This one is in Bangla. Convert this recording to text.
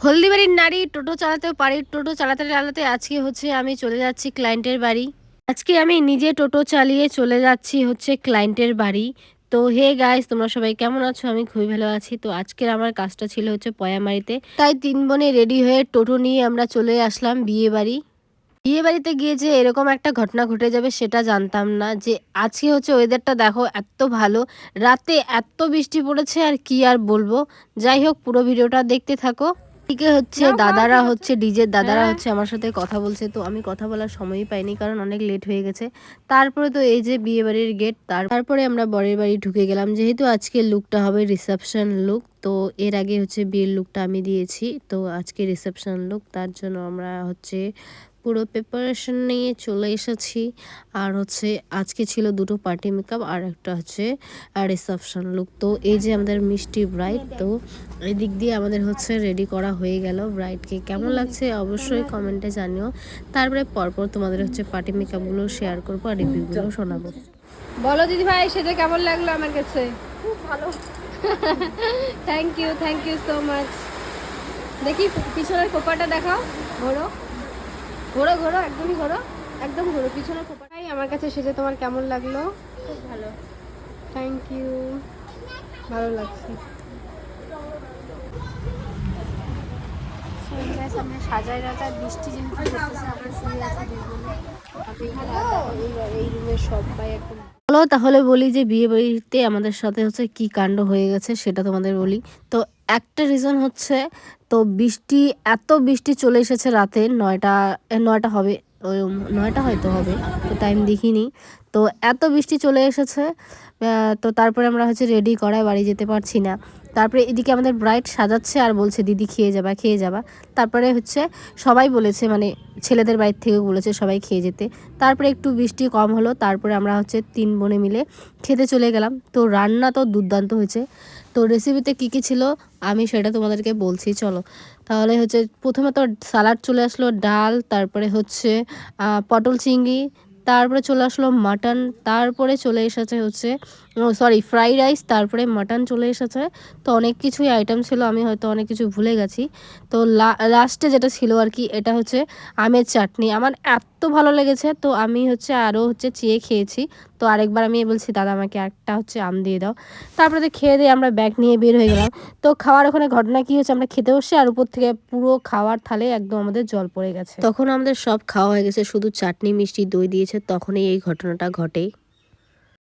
হলদিবাড়ির নারী টোটো চালাতেও পারি। টোটো চালাতে চালাতে আজকে হচ্ছে আমি চলে যাচ্ছি ক্লায়েন্টের বাড়ি। আজকে আমি নিজে টোটো চালিয়ে চলে যাচ্ছি হচ্ছে ক্লায়েন্টের বাড়ি। তো হে গাইস, তোমরা সবাই কেমন আছো? আমি খুবই ভালো আছি। তো আজকের আমার কাজটা ছিল হচ্ছে পয়ামারিতে। তাই ৩ বোনে রেডি হয়ে টোটো নিয়ে আমরা চলে আসলাম বিয়ে বাড়ি। বিয়ে বাড়িতে গিয়ে যে এরকম একটা ঘটনা ঘটে যাবে সেটা জানতাম না। যে আজকে হচ্ছে ওয়েদারটা দেখো এত ভালো। রাতে এত বৃষ্টি পড়েছে আর কি আর বলবো। যাই হোক, পুরো ভিডিওটা দেখতে থাকো। এদিকে হচ্ছে দাদারা হচ্ছে ডিজের দাদারা হচ্ছে আমার সাথে কথা বলছে। তো আমি কথা বলার সময়ই পাইনি, কারণ অনেক লেট হয়ে গেছে। তারপরে তো এই যে বিয়ে বাড়ির গেট, তারপরে আমরা বরের বাড়ি ঢুকে গেলাম। যেহেতু আজকে লুকটা হবে রিসেপশন লুক, তো এর আগে হচ্ছে বিয়ের লুকটা আমি দিয়েছি। তো আজকে রিসেপশন লুক, তার জন্য আমরা হচ্ছে পুরো প্রিপারেশন নিয়ে চলে এসেছি। আর হচ্ছে আজকে ছিল দুটো পার্টি মেকআপ আর একটা হচ্ছে রিসেপশন লুক। তো এই যে আমাদের মিষ্টি ব্রাইড, তো এই দিক দিয়ে আমাদের হচ্ছে রেডি করা হয়ে গেল। ব্রাইডকে কেমন লাগছে অবশ্যই কমেন্টে জানিও। তারপরে পরপর তোমাদের হচ্ছে পার্টি মেকআপগুলো শেয়ার করবো আর রিভিউগুলো শোনাবো। বলো দিদি ভাই, সেটা কেমন লাগলো আমার কাছে? খুব ভালো। Thank you so much. দেখি পিছনের কোপাটা দেখাও। ঘোরো ঘোরো ঘোরো, একদমই ঘোরো, একদম ঘোরো পিছনের কোপাটাই। আমার কাছে সেজে তোমার কেমন লাগলো? খুব ভালো। থ্যাংক ইউ, ভালো লাগছে। সামনে সাজায় রাজায় বৃষ্টি যেহেতু পড়তেছে, আমরা শুয়ে আছি দুজনে। এই রুমের সবাই একদম। চলো তাহলে বলি যে বিয়ে বাড়িতে আমাদের সাথে হচ্ছে কি কাণ্ড হয়ে গেছে সেটা তোমাদের বলি। তো একটা রিজন হচ্ছে, তো বৃষ্টি, এত বৃষ্টি চলে এসেছে রাতে 9টা হবে, ওই 9টা হয়তো হবে, তো টাইম দেখিনি। তো এত বৃষ্টি চলে এসেছে। তো তারপরে আমরা হচ্ছে রেডি করায় বাড়ি যেতে পারছি না। তারপরে এদিকে আমাদের ব্রাইড সাজাচ্ছে আর বলছে দিদি খেয়ে যাবা খেয়ে যাবা। তারপরে হচ্ছে সবাই বলেছে, মানে ছেলেদের বাড়ির থেকেও বলেছে সবাই খেয়ে যেতে। তারপরে একটু বৃষ্টি কম হলো, তারপরে আমরা হচ্ছে 3 বোনে মিলে খেতে চলে গেলাম। তো রান্না তো দুর্দান্ত হয়েছে। তো রেসিপিতে কী কী ছিল আমি সেটা তোমাদেরকে বলছি, চলো। তাহলে হচ্ছে প্রথমে তো সালাড চলে আসলো, ডাল, তারপরে হচ্ছে পটল চিংড়ি, তারপরে চলে আসলো মাটন, তারপরে চলে এসেছে হচ্ছে ফ্রাইড রাইস, তারপরে মাটন চলে এসেছে। তো অনেক কিছুই আইটেম ছিল, আমি হয়তো অনেক কিছু ভুলে গেছি। তো লাস্টে যেটা ছিল আর কি, এটা হচ্ছে আমের চাটনি। আমার এত ভালো লেগেছে, তো আমি হচ্ছে আরও হচ্ছে চেয়ে খেয়েছি। তো আরেকবার আমি বলছি দাদা আমাকে একটা হচ্ছে আম দিয়ে দাও। তারপরে তো খেয়ে দিয়ে আমরা ব্যাগ নিয়ে বের হয়ে গেলাম। তো খাওয়ার ওখানে ঘটনা কি হচ্ছে, আমরা খেতে বসে আর উপর থেকে পুরো খাওয়ার থালে একদম আমাদের জল পড়ে গেছে। তখন আমাদের সব খাওয়া হয়ে গেছে, শুধু চাটনি মিষ্টি দই দিয়েছে, তখনই এই ঘটনাটা ঘটে।